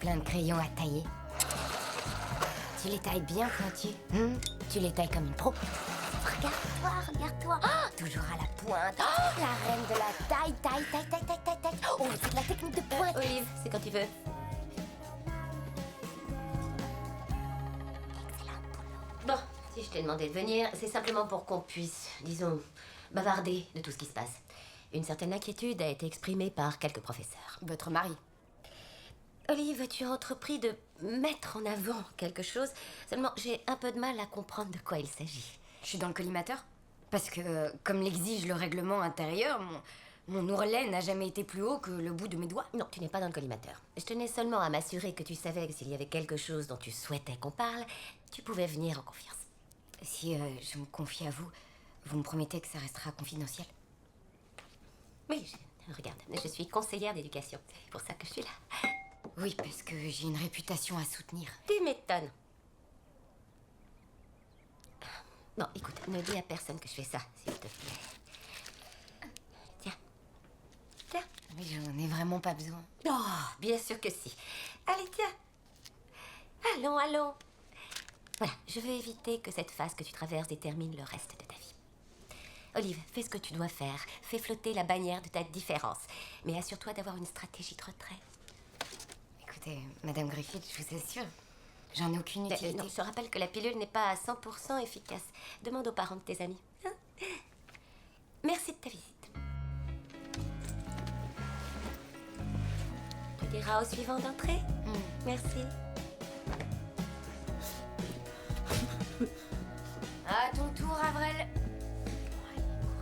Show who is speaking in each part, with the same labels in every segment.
Speaker 1: plein de crayons à tailler. Tu les tailles bien pointus. Tu les tailles comme une pro. Regarde-toi. Oh, toujours à la pointe. Oh, la reine de la taille. Oh, c'est de la technique de pointe.
Speaker 2: Olive, c'est quand tu veux. Bon, si je t'ai demandé de venir, c'est simplement pour qu'on puisse, disons, bavarder de tout ce qui se passe. Une certaine inquiétude a été exprimée par quelques professeurs.
Speaker 1: Votre mari.
Speaker 2: Olive, tu as entrepris de mettre en avant quelque chose. Seulement, j'ai un peu de mal à comprendre de quoi il s'agit.
Speaker 1: Je suis dans le collimateur. Parce que, comme l'exige le règlement intérieur, mon ourlet n'a jamais été plus haut que le bout de mes doigts.
Speaker 2: Non, tu n'es pas dans le collimateur. Je tenais seulement à m'assurer que tu savais que s'il y avait quelque chose dont tu souhaitais qu'on parle, tu pouvais venir en confiance.
Speaker 1: Si je me confie à vous, vous me promettez que ça restera confidentiel?
Speaker 2: Oui, regarde, je suis conseillère d'éducation. C'est pour ça que je suis là.
Speaker 1: Oui, parce que j'ai une réputation à soutenir.
Speaker 2: Tu m'étonnes. Non, écoute, ne dis à personne que je fais ça, s'il te plaît. Tiens.
Speaker 1: Mais j'en ai vraiment pas besoin.
Speaker 2: Oh, bien sûr que si. Allez, tiens. Allons. Voilà, je veux éviter que cette phase que tu traverses détermine le reste de ta vie. Olive, fais ce que tu dois faire. Fais flotter la bannière de ta différence. Mais assure-toi d'avoir une stratégie de retrait.
Speaker 1: Écoutez, Madame Griffith, je vous assure, j'en ai aucune utilité.
Speaker 2: Non, je te rappelle que la pilule n'est pas à 100% efficace. Demande aux parents de tes amis. Hein? Merci de ta visite. Tu diras au suivant d'entrée? Merci.
Speaker 1: À ton tour, Avril.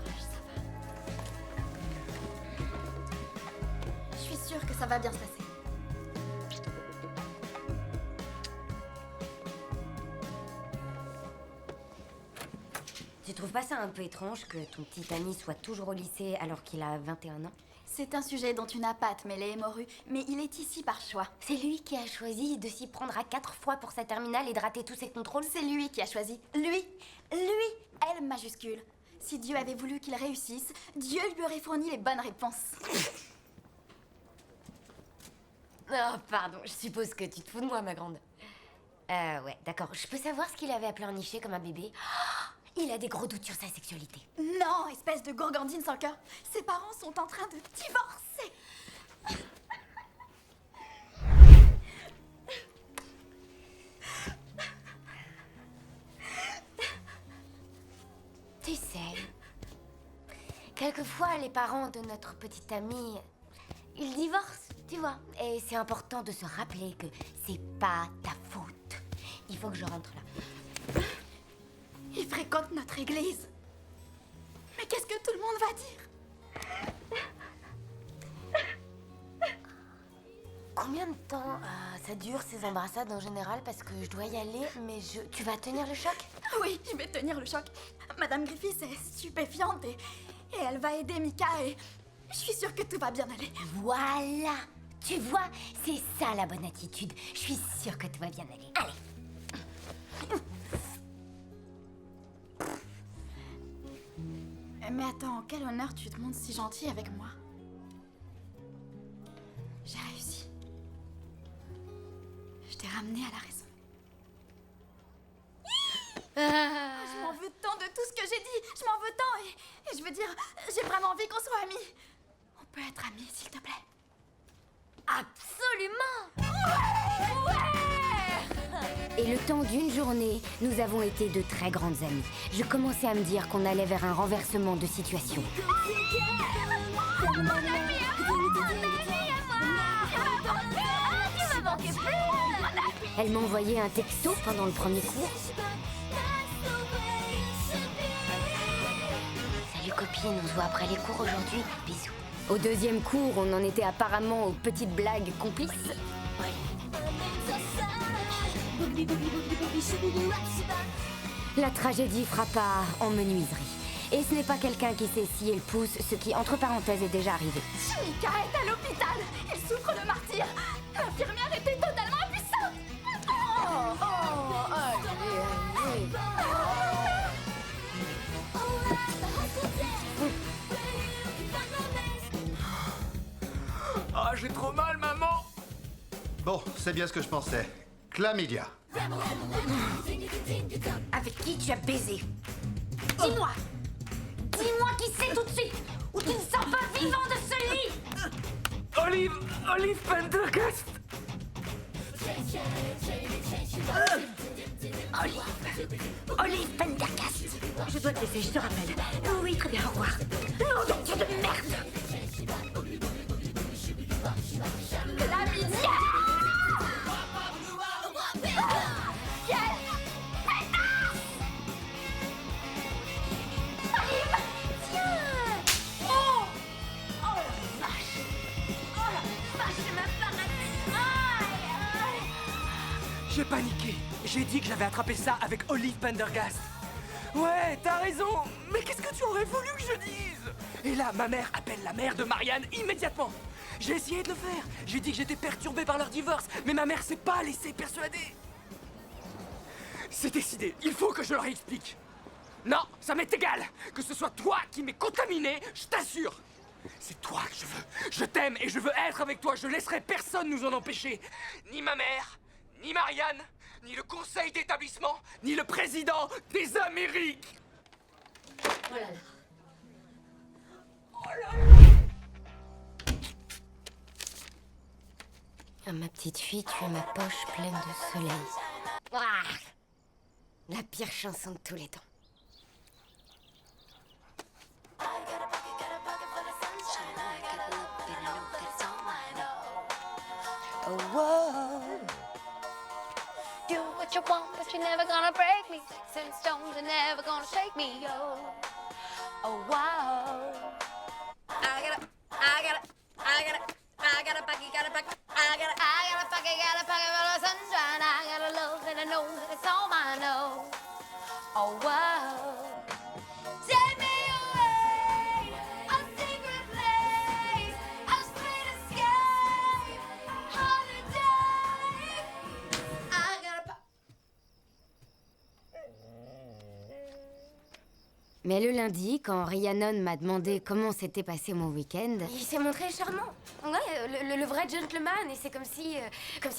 Speaker 3: Courage, ça va. Je suis sûre que ça va bien se passer.
Speaker 1: Tu trouves pas ça un peu étrange que ton petit ami soit toujours au lycée alors qu'il a 21 ans?
Speaker 3: C'est un sujet dont tu n'as pas à te mêler, Moru, mais il est ici par choix.
Speaker 1: C'est lui qui a choisi de s'y prendre à 4 fois pour sa terminale et de rater tous ses contrôles?
Speaker 3: C'est lui qui a choisi. Lui, L majuscule. Si Dieu avait voulu qu'il réussisse, Dieu lui aurait fourni les bonnes réponses.
Speaker 1: Oh, pardon, je suppose que tu te fous de moi, ma grande. Ouais, d'accord. Je peux savoir ce qu'il avait à pleurnicher comme un bébé? Il a des gros doutes sur sa sexualité.
Speaker 3: Non, espèce de gourgandine sans cœur. Ses parents sont en train de divorcer.
Speaker 1: Tu sais, quelquefois, les parents de notre petite amie, ils divorcent, tu vois. Et c'est important de se rappeler que c'est pas ta faute. Il faut que je rentre là.
Speaker 3: Il fréquente notre église. Mais qu'est-ce que tout le monde va dire?
Speaker 1: Combien de temps ça dure ces embrassades en général? Parce que je dois y aller, mais tu vas tenir le choc?
Speaker 3: Oui, je vais tenir le choc. Madame Griffith est stupéfiante et elle va aider Mika et je suis sûre que tout va bien aller.
Speaker 1: Voilà. Tu vois, c'est ça la bonne attitude. Je suis sûre que tout va bien aller. Allez.
Speaker 3: Mais attends, quel honneur tu te montres si gentil avec moi. J'ai réussi. Je t'ai ramené à la raison. Je m'en veux tant de tout ce que j'ai dit. Je m'en veux tant et je veux dire, j'ai vraiment envie qu'on soit amis. On peut être amis, s'il te plaît.
Speaker 1: Absolument. Et le temps d'une journée, nous avons été de très grandes amies. Je commençais à me dire qu'on allait vers un renversement de situation. Elle m'envoyait un texto pendant le premier cours. Salut copine, on se voit après les cours aujourd'hui. Bisous. Au deuxième cours, on en était apparemment aux petites blagues complices. La tragédie frappa en menuiserie. Et ce n'est pas quelqu'un qui s'est scié le pouce, ce qui, entre parenthèses, est déjà arrivé.
Speaker 3: Mika est à l'hôpital. Elle souffre de martyre. L'infirmière était totalement impuissante.
Speaker 4: Ah, j'ai trop mal, maman! Bon, c'est bien ce que je pensais. Chlamydia.
Speaker 1: Avec qui tu as baisé? Dis-moi! Dis-moi qui c'est tout de suite! Ou tu ne sors pas vivant de ce lit!
Speaker 5: Olive Pendergast.
Speaker 1: Olive Pendergast! Je dois te laisser, je te rappelle. Oui, très bien, au revoir. Nom de Dieu de merde!
Speaker 3: Chlamydia!
Speaker 5: J'ai paniqué. J'ai dit que j'avais attrapé ça avec Olive Pendergast. Ouais, t'as raison. Mais qu'est-ce que tu aurais voulu que je dise? Et là, ma mère appelle la mère de Marianne immédiatement. J'ai essayé de le faire. J'ai dit que j'étais perturbé par leur divorce, mais ma mère s'est pas laissée persuader. C'est décidé. Il faut que je leur explique. Non, ça m'est égal. Que ce soit toi qui m'aies contaminé, je t'assure. C'est toi que je veux. Je t'aime et je veux être avec toi. Je laisserai personne nous en empêcher. Ni ma mère, ni Marianne, ni le conseil d'établissement, ni le président des Amériques.
Speaker 1: Oh là là. Ah, ma petite fille, tu as ma poche pleine de soleil. Ah, la pire chanson de tous les temps.
Speaker 6: Oh, whoa. Do what you want, but you're never gonna break me. Certain stones are never gonna shake me, yo. Oh, wow. I got a pocket full of sunshine. I got a love that I know that it's all mine, no. Oh, wow. Take me away, a secret place, a sweet escape, holiday. I got a
Speaker 1: Mais le lundi, quand Rhiannon m'a demandé comment s'était passé mon week-end...
Speaker 2: Il s'est montré charmant. Ouais, le vrai gentleman. Et c'est comme si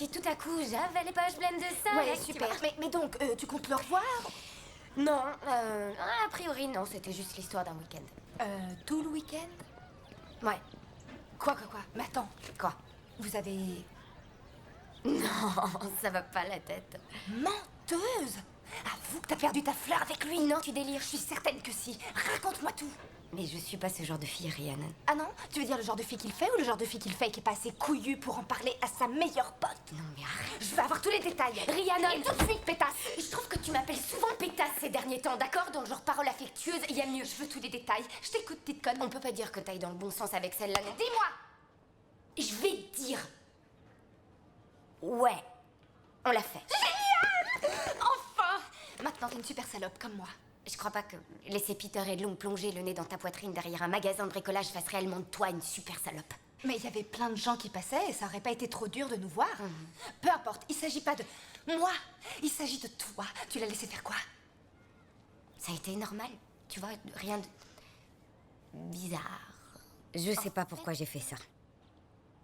Speaker 2: tout à coup, j'avais les poches pleines de ça.
Speaker 3: Ouais, super. Mais donc, tu comptes le revoir?
Speaker 2: Non, a priori, non. C'était juste l'histoire d'un week-end.
Speaker 3: Tout le week-end?
Speaker 2: Ouais.
Speaker 3: Quoi? Mais attends,
Speaker 2: Quoi?
Speaker 3: vous avez...
Speaker 2: Non, ça va pas la tête.
Speaker 3: Menteuse! Avoue que t'as perdu ta fleur avec lui.
Speaker 2: Non, tu délires.
Speaker 3: Je suis certaine que si. Raconte-moi tout.
Speaker 2: Mais je suis pas ce genre de fille, Rhiannon.
Speaker 3: Ah non? Tu veux dire le genre de fille qu'il fait ou le genre de fille qu'il fait et qui est pas assez couillu pour en parler à sa meilleure pote?
Speaker 2: Non, mais arrête.
Speaker 3: Je veux avoir tous les détails.
Speaker 2: Rhiannon!
Speaker 3: Et tout de suite, pétasse!
Speaker 2: Je trouve que tu m'appelles souvent pétasse ces derniers temps, d'accord? Dans le genre parole affectueuse, il y a mieux.
Speaker 3: Je veux tous les détails. Je t'écoute, petite conne.
Speaker 2: On peut pas dire que t'ailles dans le bon sens avec celle-là.
Speaker 3: Dis-moi!
Speaker 2: Je vais te dire. Ouais, on l'a fait.
Speaker 3: Enfin! Maintenant, t'es une super salope comme moi.
Speaker 2: Je crois pas que laisser Peter et Long plonger le nez dans ta poitrine derrière un magasin de bricolage fasse réellement de toi une super salope.
Speaker 3: Mais il y avait plein de gens qui passaient et ça aurait pas été trop dur de nous voir. Peu importe, il s'agit pas de moi, il s'agit de toi. Tu l'as laissé faire quoi?
Speaker 2: Ça a été normal, tu vois, rien de bizarre.
Speaker 1: Je sais pas pourquoi j'ai fait ça.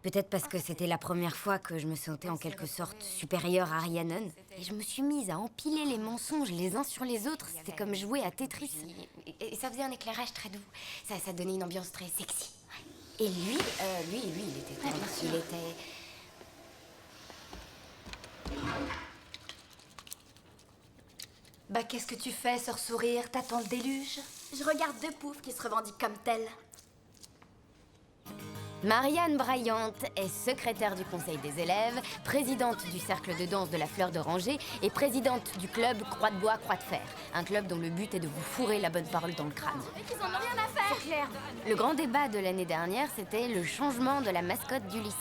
Speaker 1: Peut-être parce que c'était la première fois que je me sentais en quelque sorte supérieure à Rhiannon. Et je me suis mise à empiler les mensonges les uns sur les autres. C'était comme jouer à Tetris.
Speaker 2: Et ça faisait un éclairage très doux. Ça donnait une ambiance très sexy. Et lui, il était très... Il était...
Speaker 3: Bah qu'est-ce que tu fais, sœur sourire? T'attends le déluge?
Speaker 2: Je regarde deux poufs qui se revendiquent comme tels.
Speaker 1: Marianne Bryant est secrétaire du conseil des élèves, présidente du cercle de danse de la Fleur d'Oranger et présidente du club Croix de Bois, Croix de Fer. Un club dont le but est de vous fourrer la bonne parole dans le crâne.
Speaker 3: Ils en ont rien à faire!
Speaker 2: C'est clair.
Speaker 1: Le grand débat de l'année dernière, c'était le changement de la mascotte du lycée.